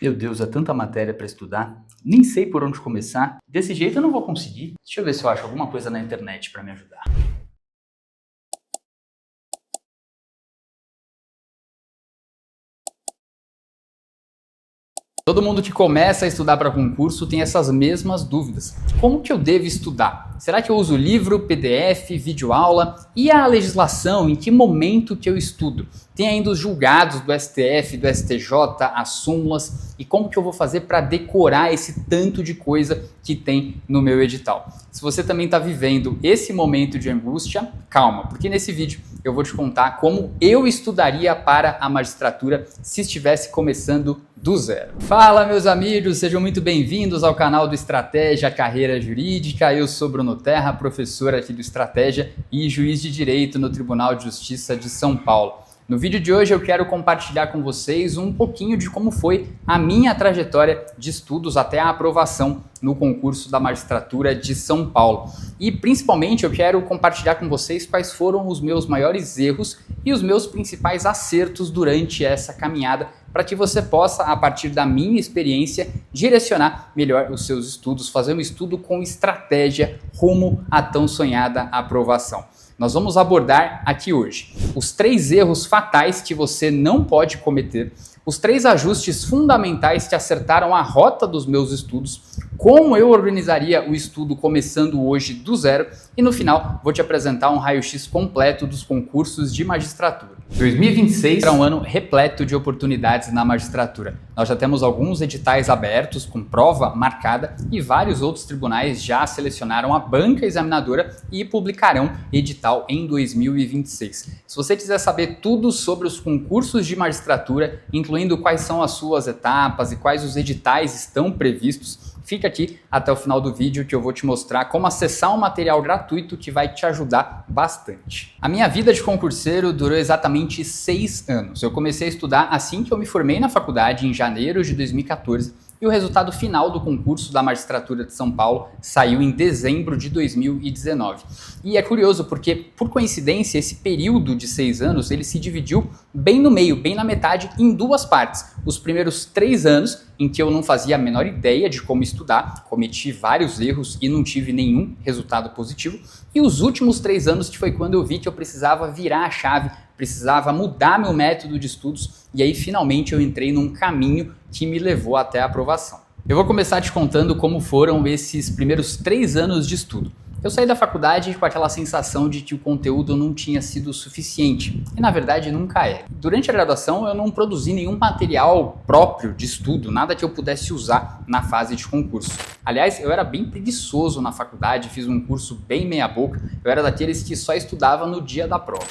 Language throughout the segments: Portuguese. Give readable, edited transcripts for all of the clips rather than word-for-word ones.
Meu Deus, é tanta matéria para estudar. Nem sei por onde começar. Desse jeito eu não vou conseguir. Deixa eu ver se eu acho alguma coisa na internet para me ajudar. Todo mundo que começa a estudar para concurso tem essas mesmas dúvidas. Como que eu devo estudar? Será que eu uso livro, PDF, videoaula? E a legislação? Em que momento que eu estudo? Tem ainda os julgados do STF, do STJ, as súmulas. E como que eu vou fazer para decorar esse tanto de coisa que tem no meu edital? Se você também está vivendo esse momento de angústia, calma, porque nesse vídeo eu vou te contar como eu estudaria para a magistratura se estivesse começando do zero. Fala, meus amigos, sejam muito bem-vindos ao canal do Estratégia Carreira Jurídica. Eu sou Bruno Terra, professor aqui do Estratégia e juiz de Direito no Tribunal de Justiça de São Paulo. No vídeo de hoje eu quero compartilhar com vocês um pouquinho de como foi a minha trajetória de estudos até a aprovação no concurso da magistratura de São Paulo. E principalmente eu quero compartilhar com vocês quais foram os meus maiores erros e os meus principais acertos durante essa caminhada, para que você possa, a partir da minha experiência, direcionar melhor os seus estudos, fazer um estudo com estratégia rumo à tão sonhada aprovação. Nós vamos abordar aqui hoje os 3 erros fatais que você não pode cometer, os 3 ajustes fundamentais que acertaram a rota dos meus estudos, como eu organizaria o estudo começando hoje do zero e no final vou te apresentar um raio-x completo dos concursos de magistratura. 2026 será um ano repleto de oportunidades na magistratura. Nós já temos alguns editais abertos com prova marcada e vários outros tribunais já selecionaram a banca examinadora e publicarão edital em 2026. Se você quiser saber tudo sobre os concursos de magistratura, incluindo quais são as suas etapas e quais os editais estão previstos, fica aqui até o final do vídeo que eu vou te mostrar como acessar um material gratuito que vai te ajudar bastante. A minha vida de concurseiro durou exatamente 6 anos. Eu comecei a estudar assim que eu me formei na faculdade, em janeiro de 2014, e o resultado final do concurso da magistratura de São Paulo saiu em dezembro de 2019. E é curioso porque, por coincidência, esse período de 6 anos, ele se dividiu bem no meio, bem na metade, em 2 partes. Os primeiros 3 anos, em que eu não fazia a menor ideia de como estudar, cometi vários erros e não tive nenhum resultado positivo. E os últimos 3 anos, que foi quando eu vi que eu precisava virar a chave, precisava mudar meu método de estudos, e aí finalmente eu entrei num caminho que me levou até a aprovação. Eu vou começar te contando como foram esses primeiros 3 anos de estudo. Eu saí da faculdade com aquela sensação de que o conteúdo não tinha sido suficiente, e na verdade nunca é. Durante a graduação eu não produzi nenhum material próprio de estudo, nada que eu pudesse usar na fase de concurso. Aliás, eu era bem preguiçoso na faculdade, fiz um curso bem meia boca, eu era daqueles que só estudava no dia da prova.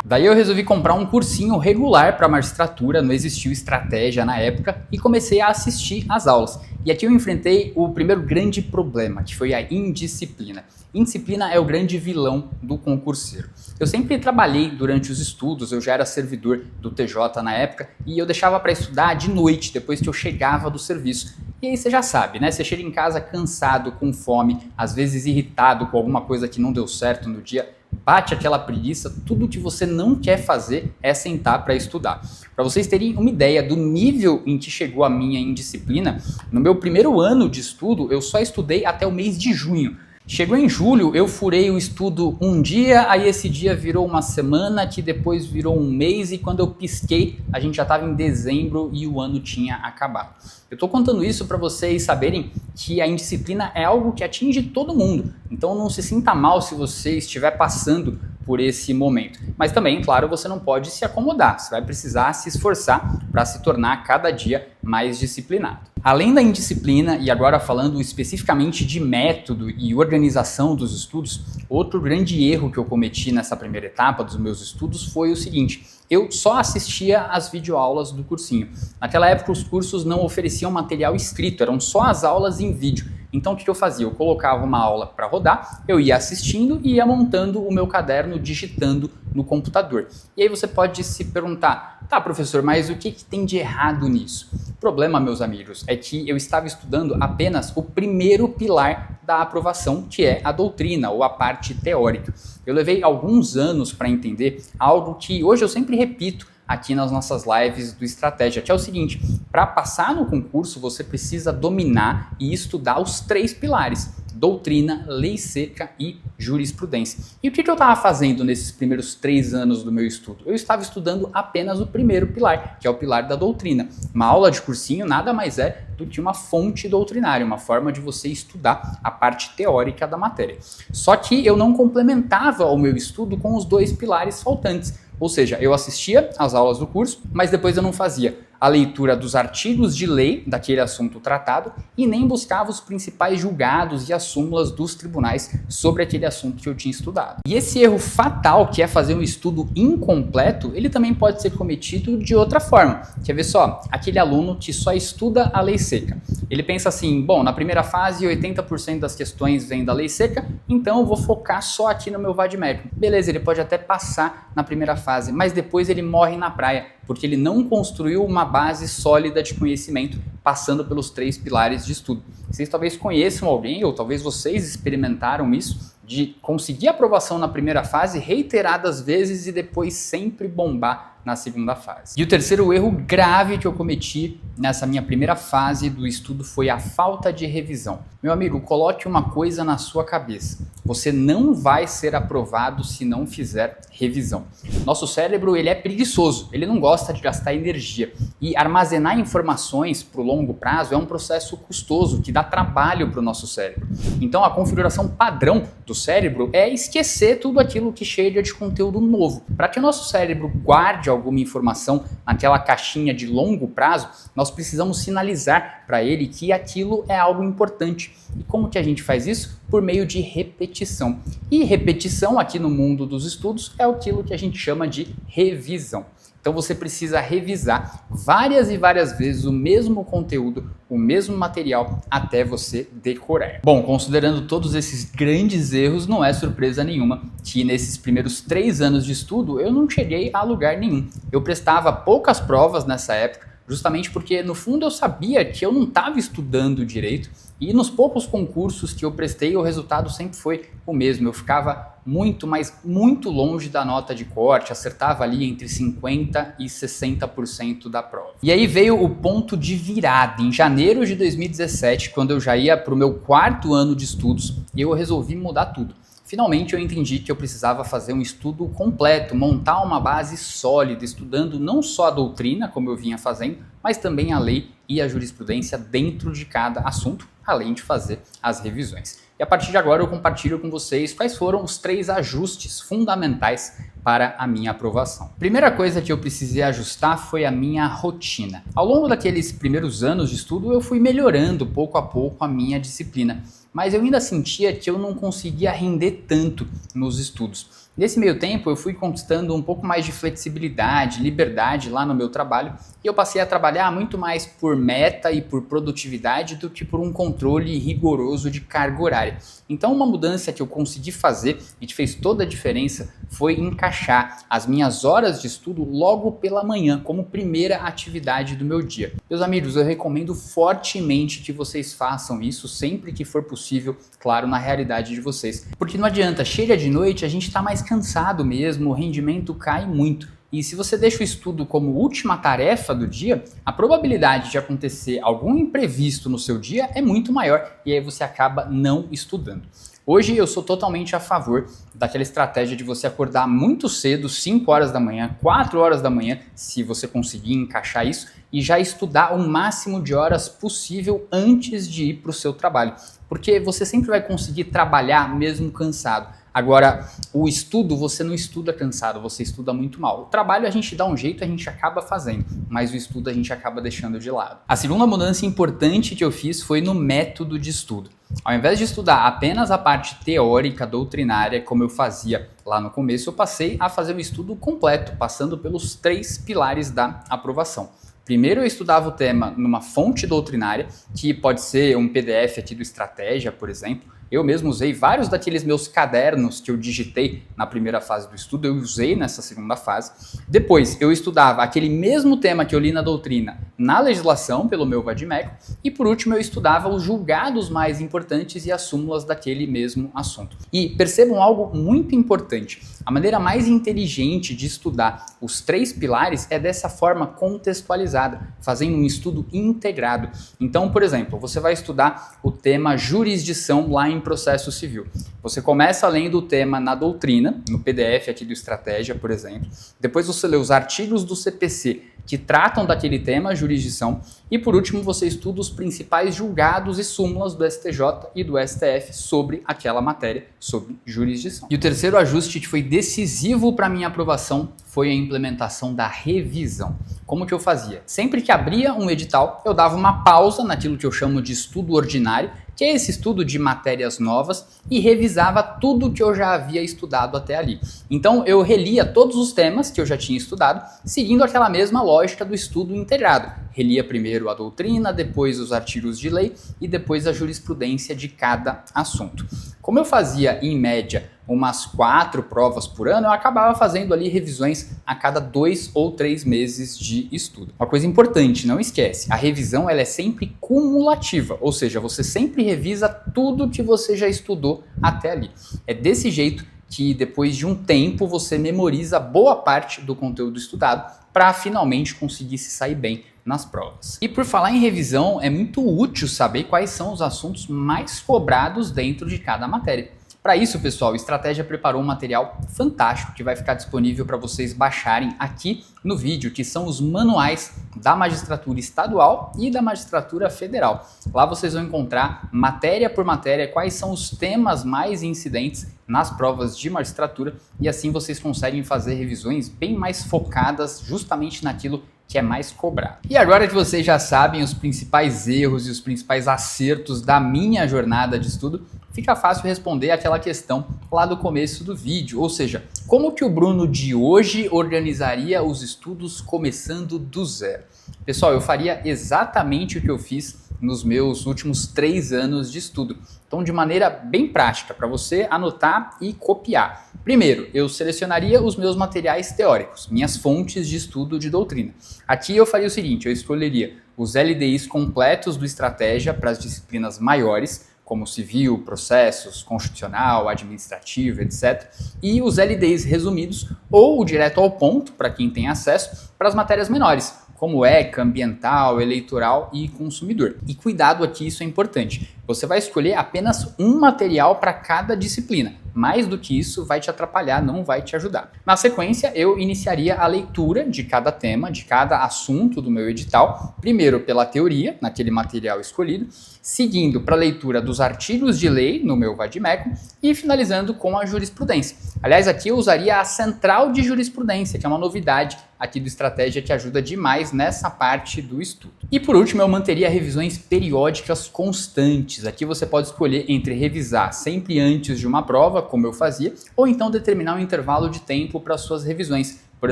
Daí eu resolvi comprar um cursinho regular para magistratura, não existiu estratégia na época, e comecei a assistir às aulas. E aqui eu enfrentei o primeiro grande problema, que foi a indisciplina. Indisciplina é o grande vilão do concurseiro. Eu sempre trabalhei durante os estudos, eu já era servidor do TJ na época, e eu deixava para estudar de noite, depois que eu chegava do serviço. E aí você já sabe, né? Você chega em casa cansado, com fome, às vezes irritado com alguma coisa que não deu certo no dia, bate aquela preguiça, tudo que você não quer fazer é sentar para estudar. Para vocês terem uma ideia do nível em que chegou a minha indisciplina, no meu primeiro ano de estudo, eu só estudei até o mês de junho. Chegou em julho, eu furei o estudo um dia, aí esse dia virou uma semana, que depois virou um mês, e quando eu pisquei, a gente já estava em dezembro e o ano tinha acabado. Eu estou contando isso para vocês saberem que a indisciplina é algo que atinge todo mundo, então não se sinta mal se você estiver passando por esse momento. Mas também, claro, você não pode se acomodar, você vai precisar se esforçar para se tornar cada dia mais disciplinado. Além da indisciplina, e agora falando especificamente de método e organização dos estudos, outro grande erro que eu cometi nessa primeira etapa dos meus estudos foi o seguinte: eu só assistia às videoaulas do cursinho. Naquela época os cursos não ofereciam material escrito, eram só as aulas em vídeo. Então o que eu fazia? Eu colocava uma aula para rodar, eu ia assistindo e ia montando o meu caderno, digitando no computador. E aí você pode se perguntar, tá professor, mas o que tem de errado nisso? O problema, meus amigos, é que eu estava estudando apenas o primeiro pilar da aprovação, que é a doutrina ou a parte teórica. Eu levei alguns anos para entender algo que hoje eu sempre repito aqui nas nossas lives do Estratégia, que é o seguinte: para passar no concurso você precisa dominar e estudar os 3 pilares: doutrina, lei seca e jurisprudência. E o que eu estava fazendo nesses primeiros 3 anos do meu estudo? Eu estava estudando apenas o primeiro pilar, que é o pilar da doutrina. Uma aula de cursinho nada mais é do que uma fonte doutrinária, uma forma de você estudar a parte teórica da matéria. Só que eu não complementava o meu estudo com os 2 pilares faltantes. Ou seja, eu assistia às aulas do curso, mas depois eu não fazia a leitura dos artigos de lei daquele assunto tratado e nem buscava os principais julgados e as súmulas dos tribunais sobre aquele assunto que eu tinha estudado. E esse erro fatal, que é fazer um estudo incompleto, ele também pode ser cometido de outra forma. Quer ver só? Aquele aluno que só estuda a lei seca. Ele pensa assim: bom, na primeira fase 80% das questões vêm da lei seca, então eu vou focar só aqui no meu vade-mecum. Beleza, ele pode até passar na primeira fase, mas depois ele morre na praia, porque ele não construiu uma base sólida de conhecimento passando pelos 3 pilares de estudo. Vocês talvez conheçam alguém, ou talvez vocês experimentaram isso, de conseguir aprovação na primeira fase reiteradas vezes e depois sempre bombar na segunda fase. E o terceiro erro grave que eu cometi nessa minha primeira fase do estudo foi a falta de revisão. Meu amigo, coloque uma coisa na sua cabeça: você não vai ser aprovado se não fizer revisão. Nosso cérebro, ele é preguiçoso, ele não gosta de gastar energia. E armazenar informações para o longo prazo é um processo custoso que dá trabalho para o nosso cérebro. Então a configuração padrão do cérebro é esquecer tudo aquilo que chega de conteúdo novo. Para que o nosso cérebro guarde alguma informação naquela caixinha de longo prazo, nós precisamos sinalizar para ele que aquilo é algo importante. E como que a gente faz isso? Por meio de repetição. E repetição aqui no mundo dos estudos é aquilo que a gente chama de revisão. Então você precisa revisar várias e várias vezes o mesmo conteúdo, o mesmo material, até você decorar. Bom, considerando todos esses grandes erros, não é surpresa nenhuma que nesses primeiros 3 anos de estudo eu não cheguei a lugar nenhum. Eu prestava poucas provas nessa época, justamente porque no fundo eu sabia que eu não estava estudando direito, e nos poucos concursos que eu prestei o resultado sempre foi o mesmo. Eu ficava muito, mas muito longe da nota de corte, acertava ali entre 50% e 60% da prova. E aí veio o ponto de virada. Em janeiro de 2017, quando eu já ia para o meu 4º ano de estudos, eu resolvi mudar tudo. Finalmente eu entendi que eu precisava fazer um estudo completo, montar uma base sólida, estudando não só a doutrina, como eu vinha fazendo, mas também a lei e a jurisprudência dentro de cada assunto, além de fazer as revisões. E a partir de agora eu compartilho com vocês quais foram os 3 ajustes fundamentais para a minha aprovação. Primeira coisa que eu precisei ajustar foi a minha rotina. Ao longo daqueles primeiros anos de estudo eu fui melhorando pouco a pouco a minha disciplina, mas eu ainda sentia que eu não conseguia render tanto nos estudos. Nesse meio tempo eu fui conquistando um pouco mais de flexibilidade, liberdade lá no meu trabalho, e eu passei a trabalhar muito mais por meta e por produtividade do que por um controle rigoroso de carga horária. Então uma mudança que eu consegui fazer e que fez toda a diferença foi encaixar as minhas horas de estudo logo pela manhã como primeira atividade do meu dia. Meus amigos, eu recomendo fortemente que vocês façam isso sempre que for possível, claro, na realidade de vocês. Porque não adianta, chega de noite, a gente está mais cansado mesmo, o rendimento cai muito. E se você deixa o estudo como última tarefa do dia, a probabilidade de acontecer algum imprevisto no seu dia é muito maior e aí você acaba não estudando. Hoje eu sou totalmente a favor daquela estratégia de você acordar muito cedo, 5 horas da manhã, 4 horas da manhã, se você conseguir encaixar isso, e já estudar o máximo de horas possível antes de ir para o seu trabalho. Porque você sempre vai conseguir trabalhar mesmo cansado. Agora, o estudo, você não estuda cansado, você estuda muito mal. O trabalho a gente dá um jeito, a gente acaba fazendo, mas o estudo a gente acaba deixando de lado. A segunda mudança importante que eu fiz foi no método de estudo. Ao invés de estudar apenas a parte teórica, doutrinária, como eu fazia lá no começo, eu passei a fazer um estudo completo, passando pelos 3 pilares da aprovação. Primeiro eu estudava o tema numa fonte doutrinária, que pode ser um PDF aqui do Estratégia, por exemplo, Eu mesmo usei vários daqueles meus cadernos que eu digitei na primeira fase do estudo, eu usei nessa segunda fase. Depois, eu estudava aquele mesmo tema que eu li na doutrina na legislação, pelo meu vadimeco. E por último, eu estudava os julgados mais importantes e as súmulas daquele mesmo assunto. E percebam algo muito importante. A maneira mais inteligente de estudar os 3 pilares é dessa forma contextualizada, fazendo um estudo integrado. Então, por exemplo, você vai estudar o tema jurisdição lá em processo civil. Você começa lendo o tema na doutrina, no PDF aqui do Estratégia, por exemplo. Depois você lê os artigos do CPC que tratam daquele tema, jurisdição. E por último, você estuda os principais julgados e súmulas do STJ e do STF sobre aquela matéria, sobre jurisdição. E o terceiro ajuste que foi decisivo para minha aprovação foi a implementação da revisão. Como que eu fazia? Sempre que abria um edital, eu dava uma pausa naquilo que eu chamo de estudo ordinário, que é esse estudo de matérias novas, e revisava tudo que eu já havia estudado até ali. Então eu relia todos os temas que eu já tinha estudado, seguindo aquela mesma lógica do estudo integrado. Relia primeiro a doutrina, depois os artigos de lei e depois a jurisprudência de cada assunto. Como eu fazia, em média, umas 4 provas por ano, eu acabava fazendo ali revisões a cada 2 ou 3 meses de estudo. Uma coisa importante, não esquece, a revisão ela é sempre cumulativa, ou seja, você sempre revisa tudo que você já estudou até ali. É desse jeito que depois de um tempo você memoriza boa parte do conteúdo estudado para finalmente conseguir se sair bem nas provas. E por falar em revisão, é muito útil saber quais são os assuntos mais cobrados dentro de cada matéria. Para isso, pessoal, o Estratégia preparou um material fantástico que vai ficar disponível para vocês baixarem aqui no vídeo, que são os manuais da magistratura estadual e da magistratura federal. Lá vocês vão encontrar matéria por matéria quais são os temas mais incidentes nas provas de magistratura e assim vocês conseguem fazer revisões bem mais focadas justamente naquilo que é mais cobrado. E agora que vocês já sabem os principais erros e os principais acertos da minha jornada de estudo, fica fácil responder aquela questão lá do começo do vídeo, ou seja, como que o Bruno de hoje organizaria os estudos começando do zero? Pessoal, eu faria exatamente o que eu fiz nos meus últimos 3 anos de estudo. Então, de maneira bem prática, para você anotar e copiar. Primeiro, eu selecionaria os meus materiais teóricos, minhas fontes de estudo de doutrina. Aqui eu faria o seguinte, eu escolheria os LDIs completos do Estratégia para as disciplinas maiores, como civil, processos, constitucional, administrativo, etc. E os LDIs resumidos ou o direto ao ponto, para quem tem acesso, para as matérias menores, como ECA, ambiental, eleitoral e consumidor. E cuidado aqui, isso é importante. Você vai escolher apenas um material para cada disciplina. Mais do que isso vai te atrapalhar, não vai te ajudar. Na sequência, eu iniciaria a leitura de cada tema, de cada assunto do meu edital. Primeiro pela teoria, naquele material escolhido, seguindo para a leitura dos artigos de lei no meu vadimeco e finalizando com a jurisprudência. Aliás, aqui eu usaria a central de jurisprudência, que é uma novidade aqui do Estratégia que ajuda demais nessa parte do estudo. E por último, eu manteria revisões periódicas constantes. Aqui você pode escolher entre revisar sempre antes de uma prova, como eu fazia, ou então determinar um intervalo de tempo para suas revisões. Por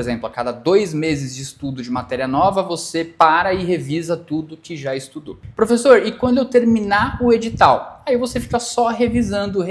exemplo, a cada 2 meses de estudo de matéria nova, você para e revisa tudo que já estudou. Professor, e quando eu terminar o edital? Aí você fica só revisando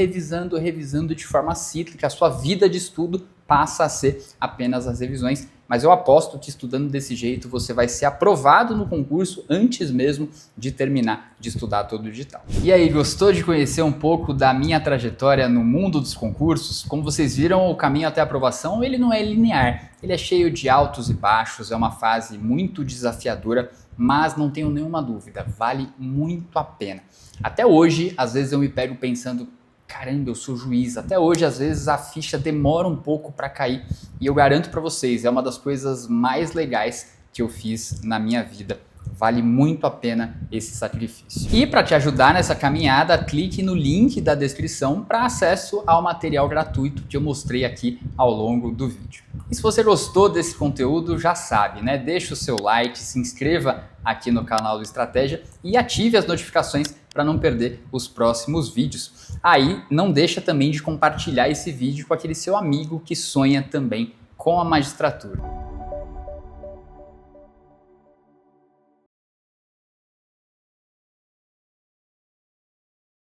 de forma cíclica. A sua vida de estudo passa a ser apenas as revisões. Mas eu aposto que estudando desse jeito você vai ser aprovado no concurso antes mesmo de terminar de estudar todo o edital. E aí, gostou de conhecer um pouco da minha trajetória no mundo dos concursos? Como vocês viram, o caminho até a aprovação ele não é linear. Ele é cheio de altos e baixos, é uma fase muito desafiadora, mas não tenho nenhuma dúvida, vale muito a pena. Até hoje, às vezes eu me pego pensando, caramba, eu sou juiz. Até hoje, às vezes, a ficha demora um pouco para cair. E eu garanto para vocês, é uma das coisas mais legais que eu fiz na minha vida. Vale muito a pena esse sacrifício. E para te ajudar nessa caminhada, clique no link da descrição para acesso ao material gratuito que eu mostrei aqui ao longo do vídeo. E se você gostou desse conteúdo, já sabe, né? Deixa o seu like, se inscreva aqui no canal do Estratégia e ative as notificações para não perder os próximos vídeos. Aí, não deixa também de compartilhar esse vídeo com aquele seu amigo que sonha também com a magistratura.